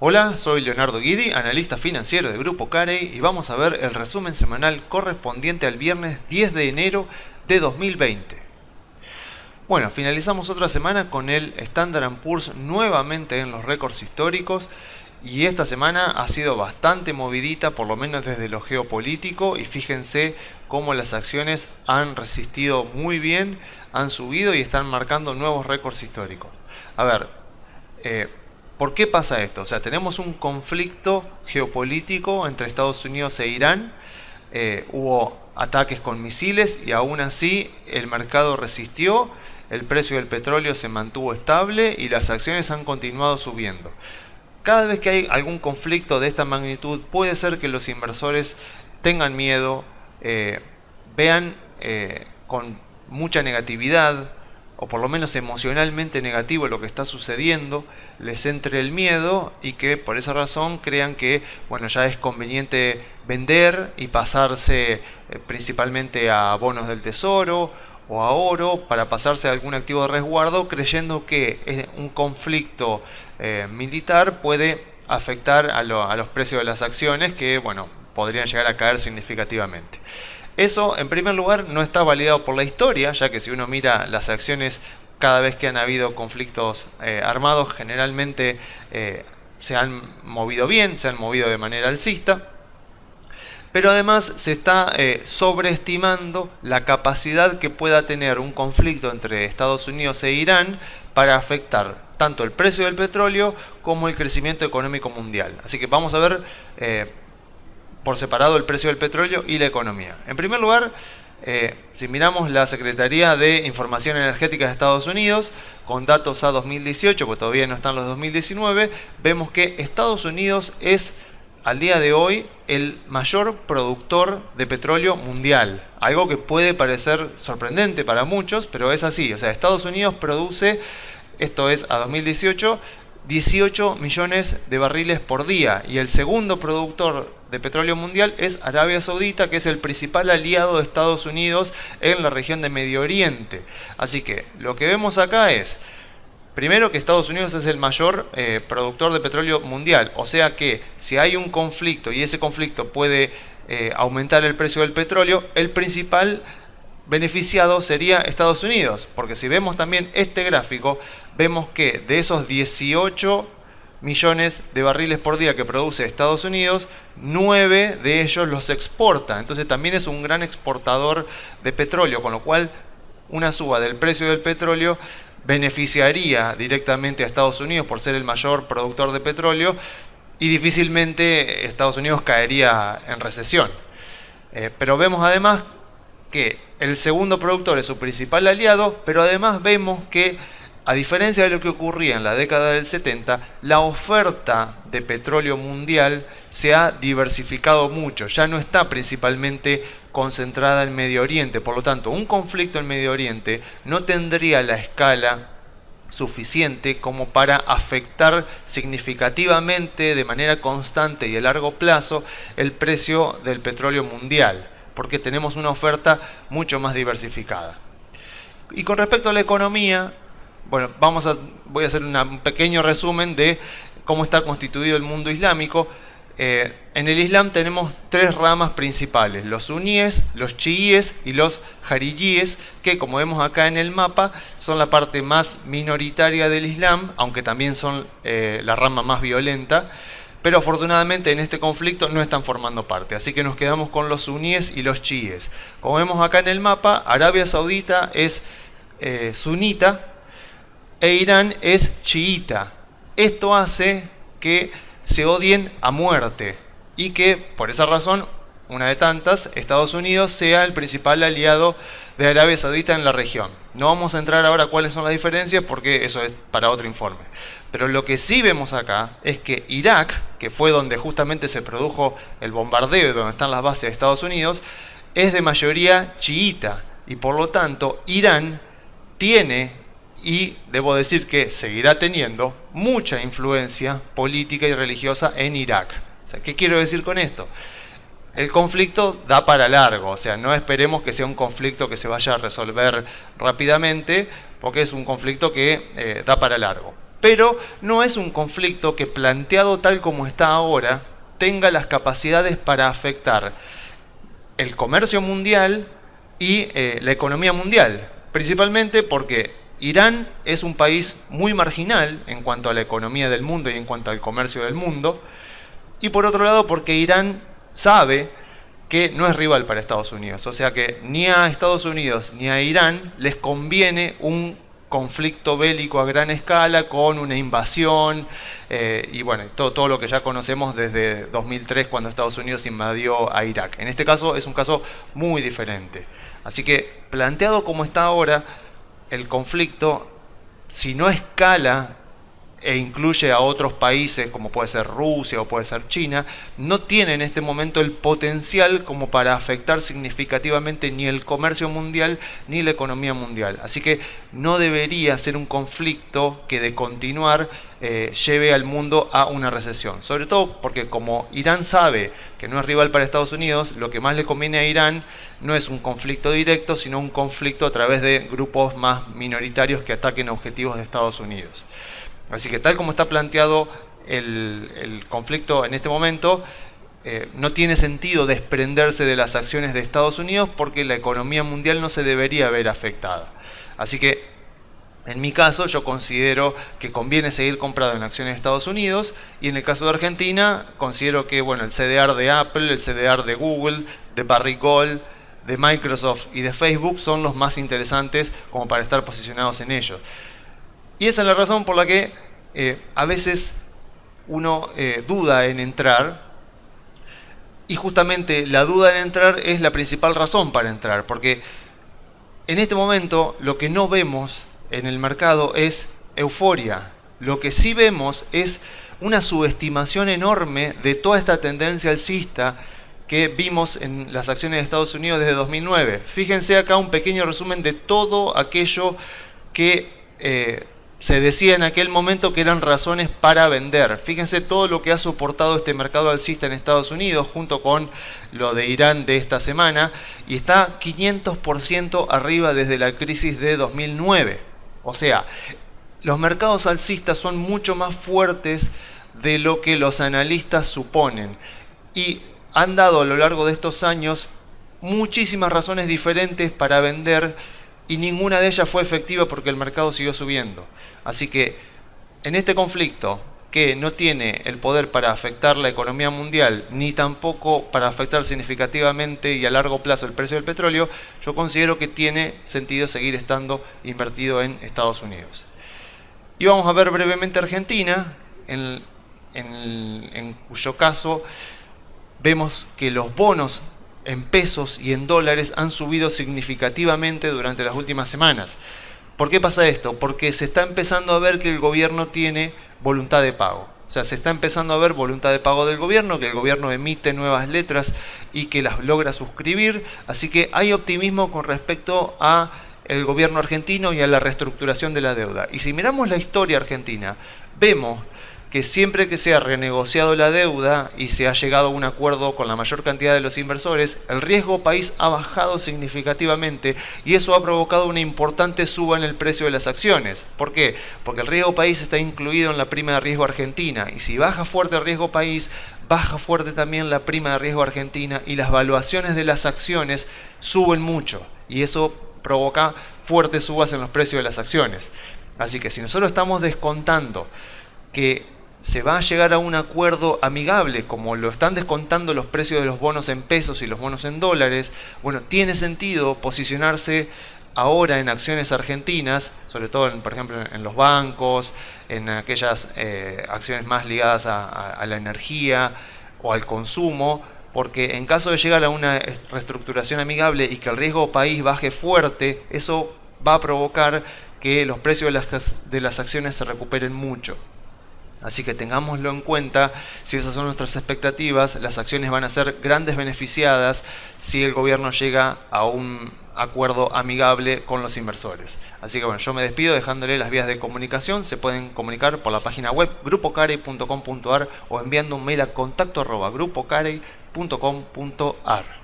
Hola, soy Leonardo Guidi, analista financiero de Grupo Carey, y vamos a ver el resumen semanal correspondiente al viernes 10 de enero de 2020. Bueno, finalizamos otra semana con el Standard & Poor's nuevamente en los récords históricos, y esta semana ha sido bastante movidita, por lo menos desde lo geopolítico, y fíjense cómo las acciones han resistido muy bien, han subido y están marcando nuevos récords históricos. A ver, ¿por qué pasa esto? O sea, tenemos un conflicto geopolítico entre Estados Unidos e Irán. Hubo ataques con misiles y aún así el mercado resistió, el precio del petróleo se mantuvo estable y las acciones han continuado subiendo. Cada vez que hay algún conflicto de esta magnitud, puede ser que los inversores tengan miedo, vean con mucha negatividad, o por lo menos emocionalmente negativo lo que está sucediendo, les entre el miedo y que por esa razón crean que bueno, ya es conveniente vender y pasarse principalmente a bonos del tesoro o a oro para pasarse a algún activo de resguardo, creyendo que un conflicto militar puede afectar a los precios de las acciones, que bueno, podrían llegar a caer significativamente. Eso, en primer lugar, no está validado por la historia, ya que si uno mira las acciones, cada vez que han habido conflictos armados, generalmente se han movido bien, se han movido de manera alcista. Pero además se está sobreestimando la capacidad que pueda tener un conflicto entre Estados Unidos e Irán para afectar tanto el precio del petróleo como el crecimiento económico mundial. Así que vamos a ver por separado el precio del petróleo y la economía. En primer lugar, si miramos la Secretaría de Información Energética de Estados Unidos, con datos a 2018, porque todavía no están los 2019, vemos que Estados Unidos es al día de hoy el mayor productor de petróleo mundial. Algo que puede parecer sorprendente para muchos, pero es así. O sea, Estados Unidos produce, esto es a 2018, 18 millones de barriles por día, y el segundo productor de petróleo mundial es Arabia Saudita, que es el principal aliado de Estados Unidos en la región de Medio Oriente. Así que lo que vemos acá es, primero, que Estados Unidos es el mayor productor de petróleo mundial, o sea que si hay un conflicto y ese conflicto puede aumentar el precio del petróleo, el principal beneficiado sería Estados Unidos, porque si vemos también este gráfico, vemos que de esos 18 millones de barriles por día que produce Estados Unidos, 9 de ellos los exporta. Entonces también es un gran exportador de petróleo, con lo cual una suba del precio del petróleo beneficiaría directamente a Estados Unidos por ser el mayor productor de petróleo, y difícilmente Estados Unidos caería en recesión. Pero vemos además que el segundo productor es su principal aliado, pero además vemos que, a diferencia de lo que ocurría en la década del 70, la oferta de petróleo mundial se ha diversificado mucho, ya no está principalmente concentrada en Medio Oriente. Por lo tanto, un conflicto en Medio Oriente no tendría la escala suficiente como para afectar significativamente, de manera constante y a largo plazo, el precio del petróleo mundial, porque tenemos una oferta mucho más diversificada. Y con respecto a la economía, bueno, voy a hacer un pequeño resumen de cómo está constituido el mundo islámico. En el Islam tenemos tres ramas principales: los suníes, los chiíes y los jaridíes, que, como vemos acá en el mapa, son la parte más minoritaria del Islam, aunque también son la rama más violenta. Pero afortunadamente en este conflicto no están formando parte, así que nos quedamos con los suníes y los chiíes. Como vemos acá en el mapa, Arabia Saudita es sunita e Irán es chiita. Esto hace que se odien a muerte y que, por esa razón, una de tantas, Estados Unidos sea el principal aliado de Arabia Saudita en la región. No vamos a entrar ahora a cuáles son las diferencias, porque eso es para otro informe. Pero lo que sí vemos acá es que Irak, que fue donde justamente se produjo el bombardeo y donde están las bases de Estados Unidos, es de mayoría chiita, y por lo tanto Irán tiene, y debo decir que seguirá teniendo, mucha influencia política y religiosa en Irak. O sea, ¿qué quiero decir con esto? El conflicto da para largo, o sea, no esperemos que sea un conflicto que se vaya a resolver rápidamente, porque es un conflicto que da para largo. pero no es un conflicto que, planteado tal como está ahora, tenga las capacidades para afectar el comercio mundial y la economía mundial, principalmente porque Irán es un país muy marginal en cuanto a la economía del mundo y en cuanto al comercio del mundo, y por otro lado porque Irán sabe que no es rival para Estados Unidos, o sea que ni a Estados Unidos ni a Irán les conviene un conflicto bélico a gran escala con una invasión y bueno, todo lo que ya conocemos desde 2003 cuando Estados Unidos invadió a Irak. En este caso es un caso muy diferente. Así que planteado como está ahora, el conflicto, si no escala e incluye a otros países como puede ser Rusia o puede ser China, no tiene en este momento el potencial como para afectar significativamente ni el comercio mundial ni la economía mundial. Así que no debería ser un conflicto que de continuar lleve al mundo a una recesión. Sobre todo porque como Irán sabe que no es rival para Estados Unidos, lo que más le conviene a Irán no es un conflicto directo, sino un conflicto a través de grupos más minoritarios que ataquen objetivos de Estados Unidos. Así que tal como está planteado el conflicto en este momento, no tiene sentido desprenderse de las acciones de Estados Unidos porque la economía mundial no se debería ver afectada. Así que en mi caso yo considero que conviene seguir comprando en acciones de Estados Unidos, y en el caso de Argentina considero que bueno, el CDR de Apple, el CDR de Google, de Barrick Gold, de Microsoft y de Facebook son los más interesantes como para estar posicionados en ellos. Y esa es la razón por la que a veces uno duda en entrar, y justamente la duda en entrar es la principal razón para entrar, porque en este momento lo que no vemos en el mercado es euforia. Lo que sí vemos es una subestimación enorme de toda esta tendencia alcista que vimos en las acciones de Estados Unidos desde 2009. Fíjense acá un pequeño resumen de todo aquello que se decía en aquel momento que eran razones para vender. Fíjense todo lo que ha soportado este mercado alcista en Estados Unidos junto con lo de Irán de esta semana, y está 500% arriba desde la crisis de 2009. O sea, los mercados alcistas son mucho más fuertes de lo que los analistas suponen, y han dado a lo largo de estos años muchísimas razones diferentes para vender, y ninguna de ellas fue efectiva porque el mercado siguió subiendo. Así que en este conflicto, que no tiene el poder para afectar la economía mundial, ni tampoco para afectar significativamente y a largo plazo el precio del petróleo, yo considero que tiene sentido seguir estando invertido en Estados Unidos. Y vamos a ver brevemente Argentina, en cuyo caso vemos que los bonos en pesos y en dólares han subido significativamente durante las últimas semanas. ¿Por qué pasa esto? Porque se está empezando a ver que el gobierno tiene voluntad de pago. O sea, se está empezando a ver voluntad de pago del gobierno, que el gobierno emite nuevas letras y que las logra suscribir. Así que hay optimismo con respecto a el gobierno argentino y a la reestructuración de la deuda. Y si miramos la historia argentina, vemos que siempre que se ha renegociado la deuda y se ha llegado a un acuerdo con la mayor cantidad de los inversores, el riesgo país ha bajado significativamente, y eso ha provocado una importante suba en el precio de las acciones. ¿Por qué? Porque el riesgo país está incluido en la prima de riesgo argentina, y si baja fuerte el riesgo país, baja fuerte también la prima de riesgo argentina, y las valuaciones de las acciones suben mucho, y eso provoca fuertes subas en los precios de las acciones. Así que si nosotros estamos descontando que se va a llegar a un acuerdo amigable, como lo están descontando los precios de los bonos en pesos y los bonos en dólares, bueno, tiene sentido posicionarse ahora en acciones argentinas, sobre todo, por ejemplo, en los bancos, en aquellas acciones más ligadas a la energía o al consumo, porque en caso de llegar a una reestructuración amigable y que el riesgo país baje fuerte, eso va a provocar que los precios de las acciones se recuperen mucho. Así que tengámoslo en cuenta. Si esas son nuestras expectativas, las acciones van a ser grandes beneficiadas si el gobierno llega a un acuerdo amigable con los inversores. Así que bueno, yo me despido dejándole las vías de comunicación. Se pueden comunicar por la página web grupocarey.com.ar o enviando un mail a contacto@grupocarey.com.ar.